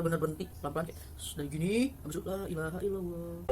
bener berhenti pelan-pelan kayak sudah gini habis itu la ilaha illallah.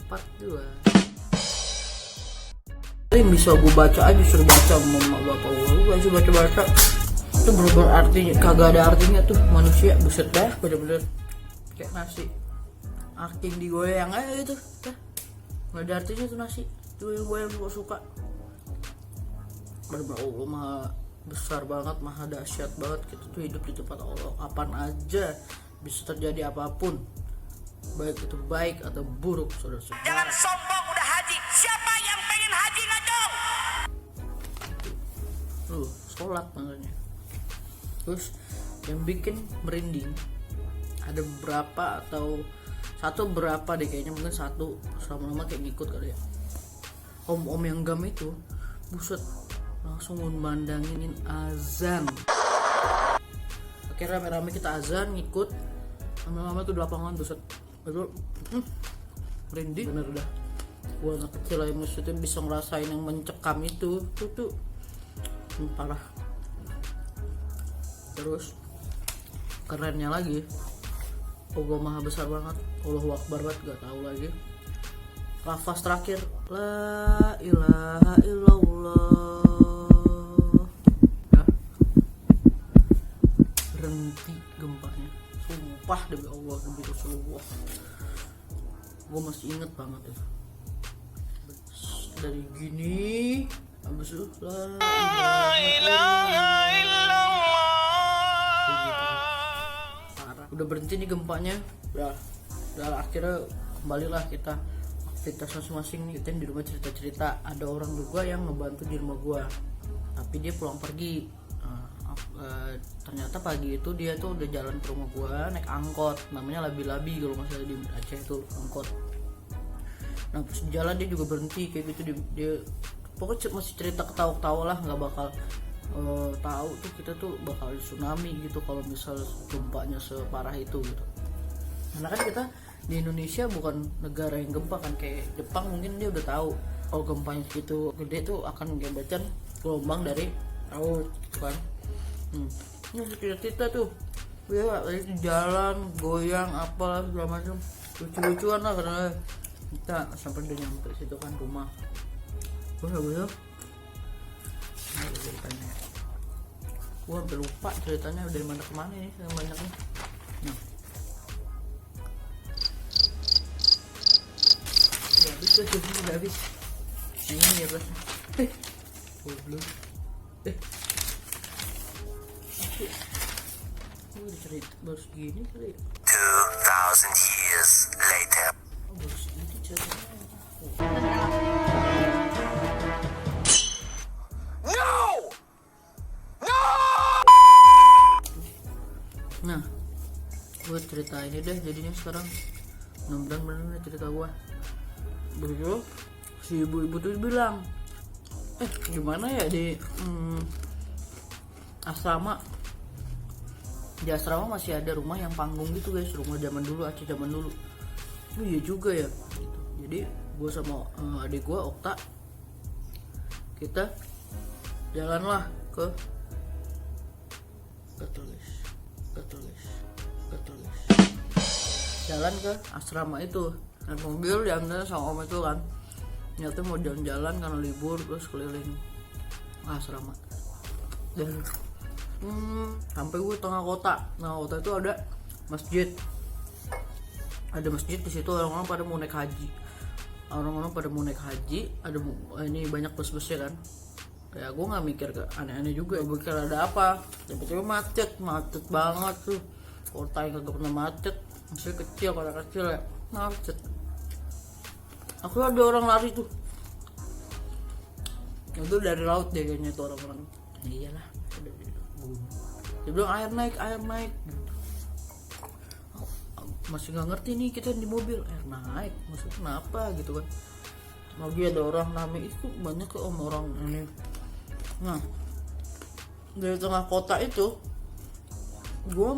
Part 2 yang bisa gue baca aja, suruh baca mama bapak gue aja baca itu bener-bener artinya kagak ada artinya tuh manusia, buset dah bener-bener kayak nasi aking digoyang aja gitu dah, nggak ada artinya tuh nasi tuh yang gue suka. Bener-bener Allah maha besar banget, maha dahsyat banget gitu tuh, hidup di tempat Allah kapan aja bisa terjadi apapun, baik itu baik atau buruk, saudara-saudara. Jangan sombong udah haji. Siapa yang pengen haji nggak dong? Sholat makanya. Terus yang bikin merinding ada beberapa atau satu berapa deh kayaknya, mungkin satu lama-lama kayak ngikut kali ya. Om-om yang gam itu buset langsung memandangin azan. Akhirnya rame-rame kita azan ngikut, lama-lama tuh di lapangan buset itu merinding bener udah. Gua anak kecil aja maksudnya bisa ngerasain yang mencekam itu tuh parah. Terus kerennya lagi, Allah maha besar banget, Allahu Akbar banget, gak tahu lagi lafaz terakhir la ilaha illallah ya, berhenti gempanya, sumpah demi Allah demi Rasulullah, gue masih inget banget ya. Dari gini habis itu la ilaha illallah parah. Udah berhenti nih gempanya, udah akhirnya kembalilah kita aktivitas masing-masing nih. Kita di rumah cerita-cerita, ada orang juga yang ngebantu di rumah gua tapi dia pulang pergi. Ternyata pagi itu dia tuh udah jalan ke rumah gua naik angkot, namanya labi-labi kalau nggak salah di Aceh tuh angkot. Nah pas di jalan dia juga berhenti kayak gitu, dia pokoknya masih cerita ketawa-ketawa lah, nggak bakal tahu tuh kita tuh bakal tsunami gitu kalau misal gempanya separah itu gitu. Karena kan kita di Indonesia bukan negara yang gempa kan, kayak Jepang mungkin dia udah tahu kalau gempanya segitu gede tuh akan mengakibatkan gelombang dari laut kan. Ini cerita tuh ya di jalan goyang apalah segala macam, lucu-lucuan lah karena kita sampai udah nyampe situ kan rumah. Gue ceritanya, gue hampir lupa ceritanya dari mana ke mana nih yang banyaknya. Nah, udah habis tuh, udah habis. Ini ya bos. Goblok. Udah cerita baru segini kali ya. 2000 years later. Baru segini ceritanya. Nah, gue cerita ini deh jadinya sekarang, mudah-mudahan bener cerita gue. Begitu si ibu-ibu tuh bilang, gimana ya di asrama, di asrama masih ada rumah yang panggung gitu guys, rumah zaman dulu, Aceh zaman dulu. Oh iya juga ya gitu. Jadi gue sama adik gue Okta, kita jalanlah ke jalan ke asrama itu. Naik mobil diantar sama om itu kan, nyata mau jalan-jalan karena libur, terus keliling asrama. Dan sampai gue tengah kota. Nah kota itu ada masjid, di situ orang-orang pada mau naik haji. Ada ini banyak bus-busnya kan. Ya gue nggak mikir ke aneh-aneh juga, gue mikir ada apa, tiba-tiba macet banget tuh. Kota yang kagak pernah macet, masih kecil ya macet. Aku ada orang lari tuh, itu dari laut deh kayaknya tuh orang-orang. Iyalah, dia bilang air naik. masih nggak ngerti nih, kita di mobil air naik maksudnya kenapa gitu kan. Lagi ada orang rame itu banyak ke orang ini. Nah dari tengah kota itu gue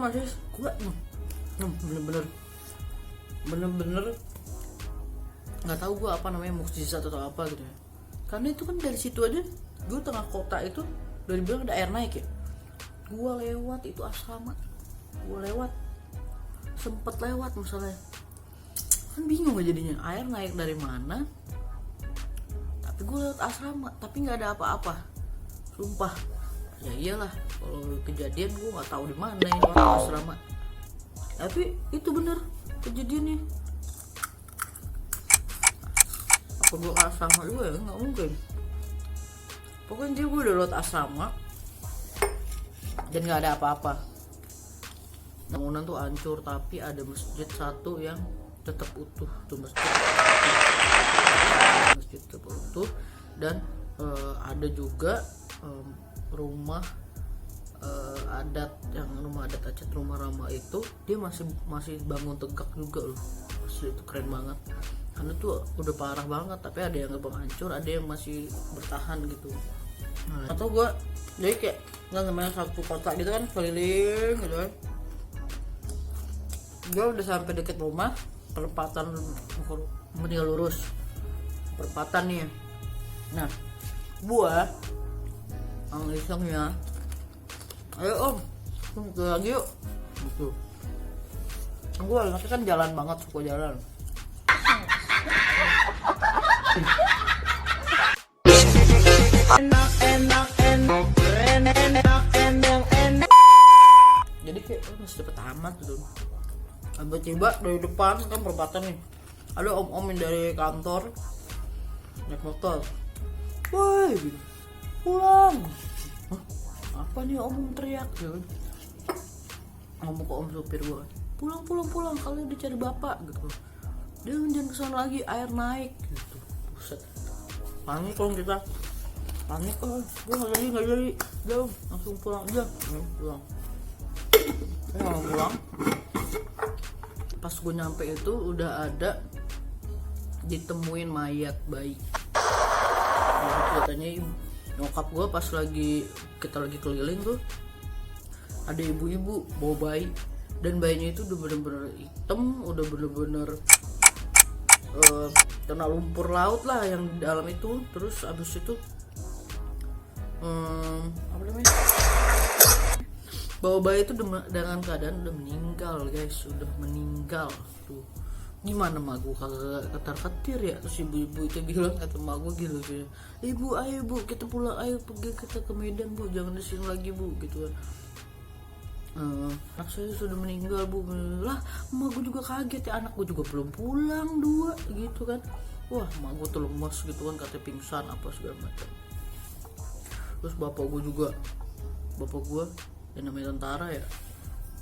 bener-bener nggak tahu gue apa namanya, mukjizat atau apa gitu ya, karena itu kan dari situ aja gue tengah kota itu dari bilang ada air naik ya, gue lewat itu asrama, sempet lewat masalahnya kan bingung ya jadinya, air naik dari mana tapi gue lewat asrama tapi nggak ada apa-apa, sumpah. Ya iyalah kalau kejadian gue nggak tahu di mana ya asrama, tapi itu bener kejadiannya. Apa gue ke asrama juga ya, nggak mungkin. Pokoknya dia gue udah lewat asrama dan nggak ada apa-apa, bangunan tuh hancur tapi ada masjid satu yang tetap utuh tuh, masjid tetap utuh. Dan ada juga rumah adat, yang rumah adat Aceh, rumah Rama itu dia masih bangun tegak juga loh. Asli itu keren banget, karena tuh udah parah banget tapi ada yang gampang hancur, ada yang masih bertahan gitu. Nah, atau gue jadi kayak nggak namanya satu kota gitu kan, keliling gitu kan. Gue udah sampai deket rumah, perempatan tinggal lurus perempatan nih. Nah gue isengnya, ayo om ke lagi yuk gitu. Gue anaknya kan jalan banget, suka jalan. Jadi kayak masih cepet amat gitu. Tiba-tiba dari depan kan perempatan nih, ada om-om yang dari kantor naik motor, woi gitu, pulang. Hah? Apa nih om teriak gitu. Ngomong ke om supir gue, pulang kalian dicari bapak gitu. Dia jangan kesana lagi, air naik gitu. Buset, panik kalau kita, panik kalau gue nggak jadi, jauh langsung pulang aja, pulang. Pulang. Pas gue nyampe itu udah ada ditemuin mayat bayi. Katanya nyokap gue pas kita lagi keliling tuh ada ibu-ibu bawa bayi, dan bayinya itu udah bener-bener hitam, udah bener-bener kena lumpur laut lah yang di dalam itu. Terus abis itu apa namanya, bawa bayi itu dengan keadaan udah meninggal guys, udah meninggal tuh. Gimana mak gue kagak ketar-ketir ya. Terus ibu-ibu itu bilang, kata mak gue gitu sih, ibu ayo bu kita pulang, ayo pergi kita ke Medan bu, jangan di sini lagi bu gitu kan. Anak saya sudah meninggal bu. Lah mak gue juga kaget ya, anak gue juga belum pulang 2 gitu kan. Wah mak gue tuh lemas gitu kan, katanya pingsan apa segala macam. Terus bapak gue yang namanya tentara ya,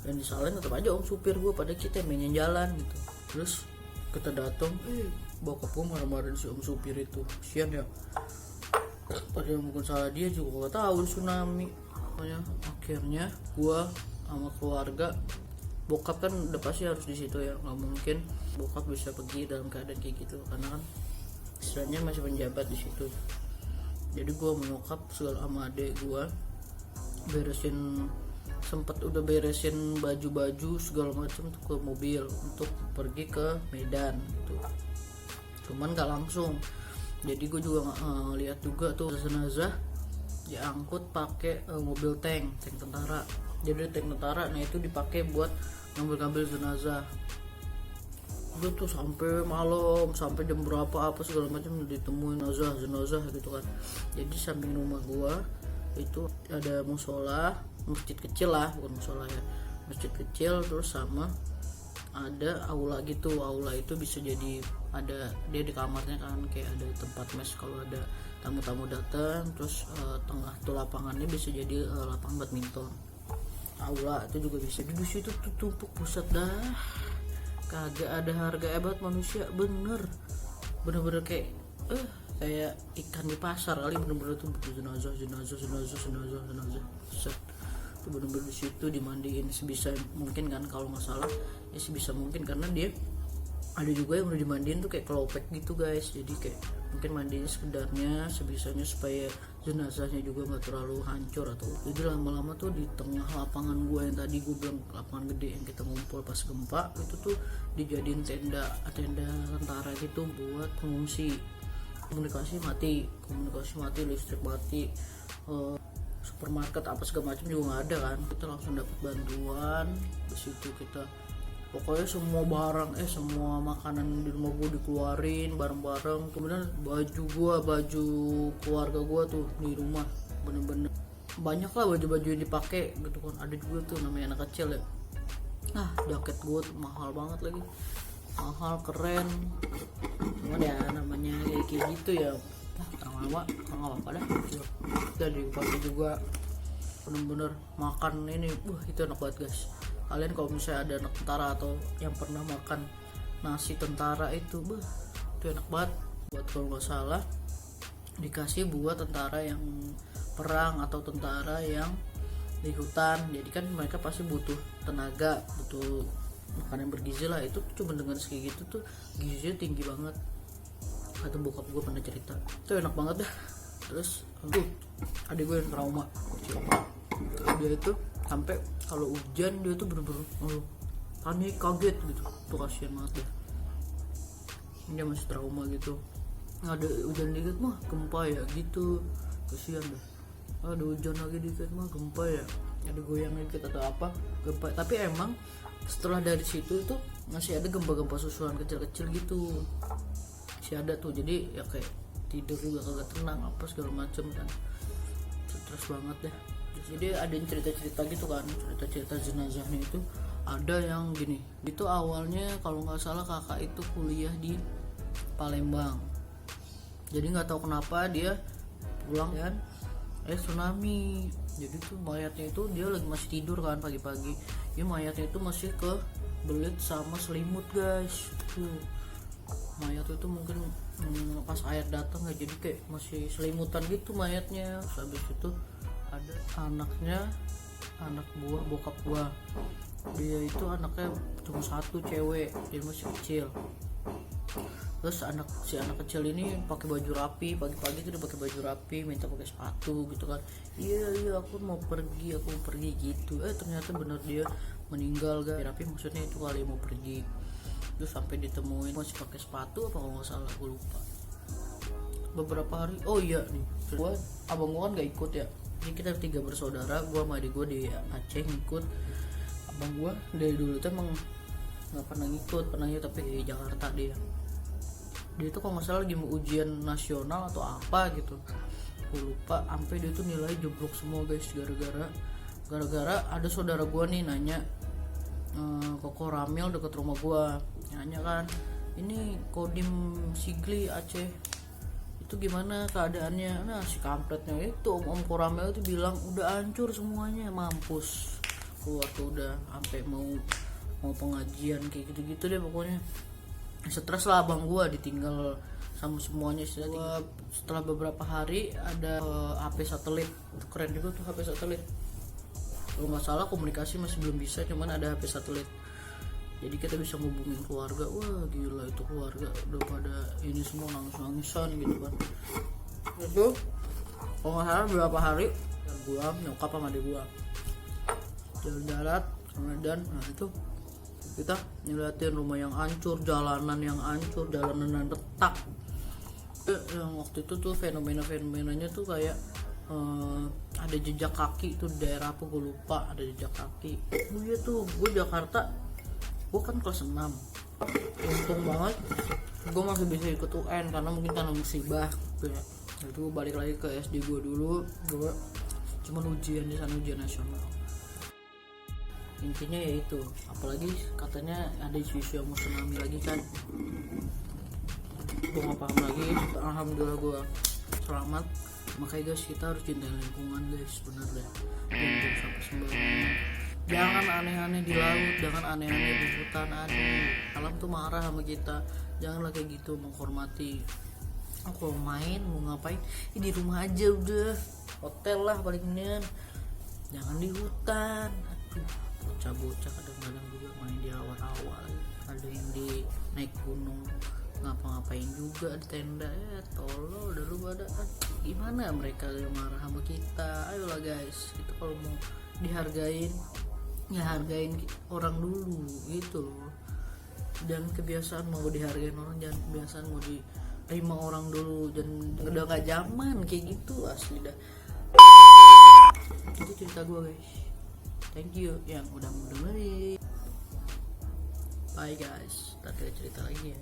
dan disalahin tetap aja om supir gue, pada kita mainin jalan gitu. Terus kita datang, bokap gue marah-marahin si om supir itu, kasian ya, padahal bukan salah dia juga gak tahu tsunami. Akhirnya gue sama keluarga, bokap kan udah pasti harus di situ ya, nggak mungkin bokap bisa pergi dalam keadaan kayak gitu, karena kan istilahnya masih penjabat di situ. Jadi gue menyokap segala sama adek gue udah beresin baju-baju segala macam tuh ke mobil untuk pergi ke Medan gitu. Cuman gak langsung, jadi gue juga lihat juga tuh jenazah diangkut pakai mobil tank tentara. Jadi tank tentara, nah itu dipakai buat ngambil jenazah. Gue tuh sampai malam, sampai jam berapa apa segala macam ditemuin jenazah gitu kan. Jadi samping rumah gue itu ada musola, masjid kecil lah, bukan musola ya, masjid kecil, terus sama ada aula gitu. Aula itu bisa jadi ada dia di kamarnya kan kayak ada tempat mes kalau ada tamu-tamu datang. Terus tengah tuh lapangannya bisa jadi lapangan badminton. Aula itu juga bisa. Di situ tuh tumpuk, pusat dah, kagak ada harga hebat manusia, bener kayak ikan di pasar kali, bener-bener tuh jenazah. Set. itu bener-bener di situ dimandiin sebisa mungkin kan, kalau nggak salah ya sebisa mungkin, karena dia ada juga yang udah dimandiin tuh kayak kelopek gitu guys, jadi kayak mungkin mandinya sekedarnya sebisanya supaya jenazahnya juga nggak terlalu hancur atau. Jadi lama-lama tuh di tengah lapangan gua yang tadi gua bilang lapangan gede yang kita ngumpul pas gempa itu tuh dijadiin tenda tentara gitu buat pengungsi. Komunikasi mati, listrik mati, supermarket apa segala macam juga nggak ada kan. Kita langsung dapat bantuan di situ. Kita pokoknya semua barang semua makanan di rumah gue dikeluarin bareng-bareng. Kemudian baju keluarga gue tuh di rumah bener-bener banyak lah baju-baju yang dipakai gitu kan. Ada juga tuh namanya anak kecil ya, jaket gue tuh mahal banget lagi, mahal keren, cuman ya namanya kayak gitu ya, lama-lama nggak apa-apa dah. Jadi dipakai juga bener-bener makan ini, itu enak banget guys. Kalian kalau misalnya ada anak tentara atau yang pernah makan nasi tentara itu enak banget. Buat kalau nggak salah dikasih buat tentara yang perang atau tentara yang di hutan, jadi kan mereka pasti butuh tenaga, butuh makanan bergizi lah. Itu cuma dengan segitu tuh gizinya tinggi banget. Atau bokap gue pernah cerita itu enak banget dah. Terus adik gue yang trauma kecil, dia itu sampai kalau hujan dia tuh bener-bener panik kaget gitu tuh, kasihan banget deh, dia masih trauma gitu. Ada hujan dikit mah gempa ya gitu, kasihan deh. Ada hujan lagi dikit mah gempa ya, ada goyang dikit atau apa gempa. Tapi emang setelah dari situ itu masih ada gempa-gempa susulan kecil-kecil gitu, masih ada tuh. Jadi ya kayak tidur juga kagak tenang apa segala macem kan, stres banget deh. Jadi ada yang cerita-cerita gitu kan, cerita-cerita jenazahnya itu ada yang gini. Itu awalnya kalau nggak salah kakak itu kuliah di Palembang, jadi nggak tahu kenapa dia pulang kan tsunami. Jadi tuh mayatnya itu dia lagi masih tidur kan pagi-pagi, ya mayatnya itu masih ke belit sama selimut guys. Tuh mayat itu mungkin pas air datang nggak, jadi kayak masih selimutan gitu mayatnya. Terus habis itu ada anaknya, anak buah bokap gua, dia itu anaknya cuma satu cewek, dia masih kecil. Terus si anak kecil ini pakai baju rapi, pagi-pagi tuh dia pakai baju rapi, minta pakai sepatu gitu kan. Iya aku mau pergi gitu. Ternyata bener dia meninggal guys. Rapi maksudnya itu kali mau pergi. Terus sampai ditemuin masih pakai sepatu apa kalau nggak salah, gue lupa. Beberapa hari, abang gua kan nggak ikut ya. Jadi kita 3 bersaudara, gua sama adik gua di Aceh ngikut. Abang gua dari dulu tuh emang nggak pernah ngikut, tapi di Jakarta dia tuh kalau nggak salah lagi mau ujian nasional atau apa gitu, gue lupa. Sampai dia tuh nilai jeblok semua guys, gara-gara ada saudara gua nih nanya, Koko Ramil deket rumah gua, nanya kan, ini Kodim Sigli Aceh itu gimana keadaannya. Nah si kampretnya itu om Koramel itu bilang udah hancur semuanya, mampus. Keluar tuh udah sampai mau pengajian kayak gitu-gitu deh pokoknya. Stres lah abang gua ditinggal sama semuanya. Setelah beberapa hari ada HP satelit, itu keren juga tuh HP satelit. Kalau nggak salah komunikasi masih belum bisa, cuman ada HP satelit. Jadi kita bisa ngubungin keluarga. Wah gila itu keluarga udah pada ini semua nangis-nangisan gitu kan. Itu kalau nggak salah berapa hari gua nyokap sama adik gua jalan darat dan itu kita ngeliatin rumah yang hancur, jalanan yang hancur, jalanan yang retak. Yang waktu itu tuh fenomena-fenomenanya tuh kayak ada jejak kaki tuh di daerah apa gue lupa, ada jejak kaki. Iya tuh gue Jakarta, gue kan kelas 6, untung banget gue masih bisa ikut UN karena musibah gitu ya. Itu balik lagi ke SD gue dulu, gue cuman ujian di sana, ujian nasional. Intinya ya itu, apalagi katanya ada isu-isu yang mau tsunami lagi kan, gue nggak paham lagi. Alhamdulillah gue selamat. Makanya guys kita harus cintai lingkungan guys, bener deh. Jangan buang sampah sembarangan, jangan aneh-aneh di laut, jangan aneh-aneh di hutan. Alam tuh marah sama kita, janganlah kayak gitu, menghormati. Kalau main mau ngapain di rumah aja udah, hotel lah paling mendingan. jangan di hutan. Aduh, bocah-bocah kadang-kadang juga main di awal-awal, ada yang di naik gunung ngapa-ngapain juga di tenda. Ya tolol dah lu pada. Gimana mereka yang marah sama kita? Ayolah guys, kita kalau mau dihargain ya hargain orang dulu gitu loh. Jangan kebiasaan mau dihargain orang, jangan kebiasaan mau diterima orang dulu. Dan udah gak zaman kayak gitu asli dah. Itu cerita gue guys. Thank you yang udah mau dengerin. Bye guys, ntar kita cerita lagi ya.